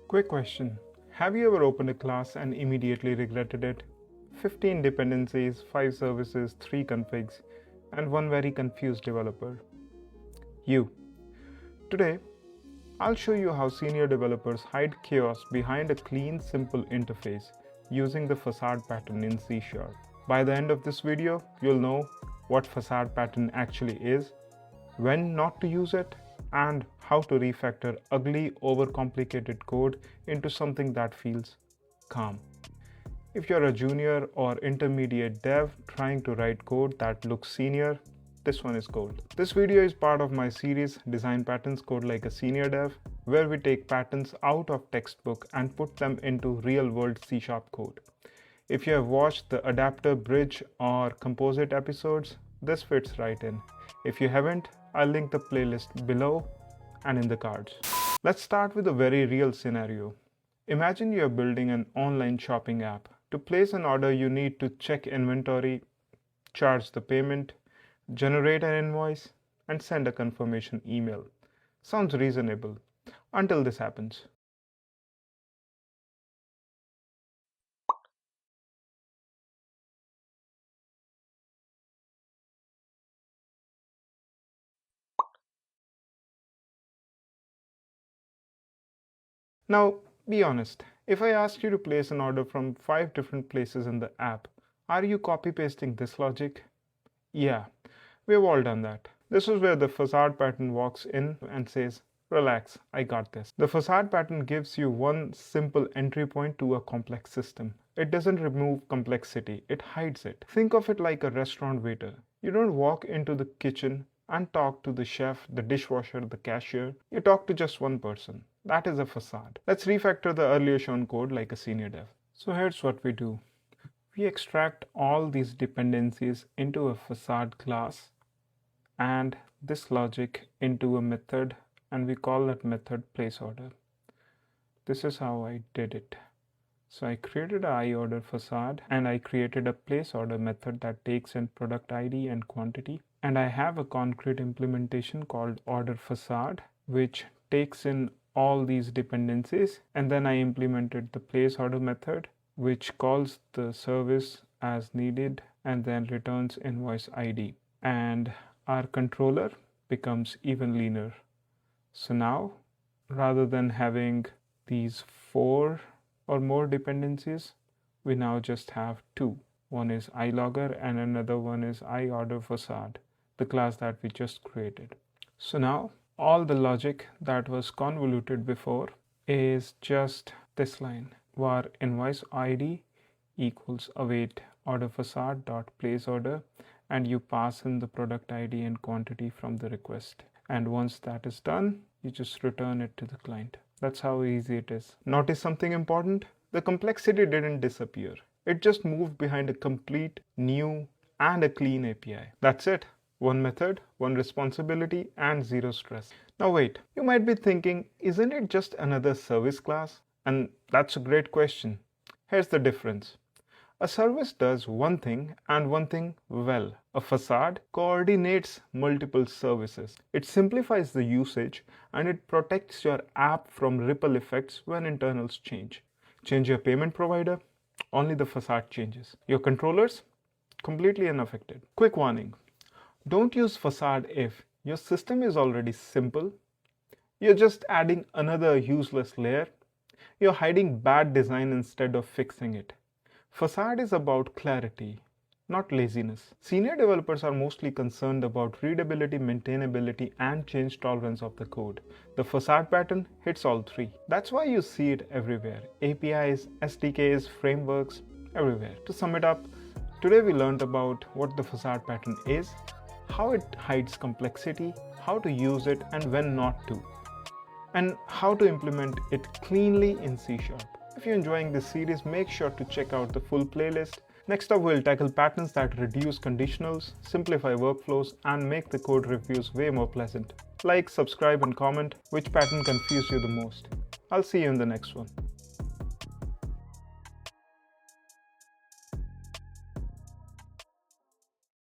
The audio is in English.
Quick question. Have you ever opened a class and immediately regretted it? 15 dependencies, 5 services, 3 configs, and one very confused developer. You. Today, I'll show you how senior developers hide chaos behind a clean, simple interface using the facade pattern in C#. By the end of this video, you'll know what facade pattern actually is, when not to use it, and how to refactor ugly, overcomplicated code into something that feels calm. If you're a junior or intermediate dev trying to write code that looks senior, this one is gold. This video is part of my series Design Patterns Code Like a Senior Dev, where we take patterns out of textbook and put them into real-world C# code. If you have watched the adapter, bridge, or composite episodes, this fits right in. If you haven't, I'll link the playlist below and in the cards. Let's start with a very real scenario. Imagine you're building an online shopping app. To place an order, you need to check inventory, charge the payment, generate an invoice, and send a confirmation email. Sounds reasonable until this happens. Now, be honest. If I asked you to place an order from 5 different places in the app, are you copy-pasting this logic? Yeah, we've all done that. This is where the facade pattern walks in and says, relax, I got this. The facade pattern gives you one simple entry point to a complex system. It doesn't remove complexity, it hides it. Think of it like a restaurant waiter. You don't walk into the kitchen and talk to the chef, the dishwasher, the cashier. You talk to just one person. That is a facade. Let's refactor the earlier shown code like a senior dev. So here's what we do. We extract all these dependencies into a facade class and this logic into a method, and we call that method placeorder. This is how I did it. So I created an iOrder facade and I created a placeorder method that takes in product ID and quantity. And I have a concrete implementation called order facade, which takes in all these dependencies. And then I implemented the placeorder method, which calls the service as needed and then returns invoice ID. And our controller becomes even leaner. So now, rather than having these 4 or more dependencies, we now just have 2. One is iLogger and another one is iOrder facade, the class that we just created. So now all the logic that was convoluted before is just this line, var invoice ID equals await order facade dot placeorder, and you pass in the product ID and quantity from the request. And once that is done, you just return it to the client. That's how easy it is. Notice something important? The complexity didn't disappear. It just moved behind a complete new and a clean API. That's it. One method, one responsibility, and 0 stress. Now wait, you might be thinking, isn't it just another service class? And that's a great question. Here's the difference. A service does one thing and one thing well. A facade coordinates multiple services. It simplifies the usage and it protects your app from ripple effects when internals change. Change your payment provider, only the facade changes. Your controllers, completely unaffected. Quick warning, don't use facade if your system is already simple, you're just adding another useless layer, you're hiding bad design instead of fixing it. Facade is about clarity, not laziness. Senior developers are mostly concerned about readability, maintainability, and change tolerance of the code. The facade pattern hits all 3. That's why you see it everywhere. APIs, SDKs, frameworks, everywhere. To sum it up, today we learned about what the facade pattern is, how it hides complexity, how to use it and when not to, and how to implement it cleanly in C#. If you're enjoying this series, make sure to check out the full playlist. Next up, we'll tackle patterns that reduce conditionals, simplify workflows, and make the code reviews way more pleasant. Like, subscribe, and comment which pattern confused you the most. I'll see you in the next one.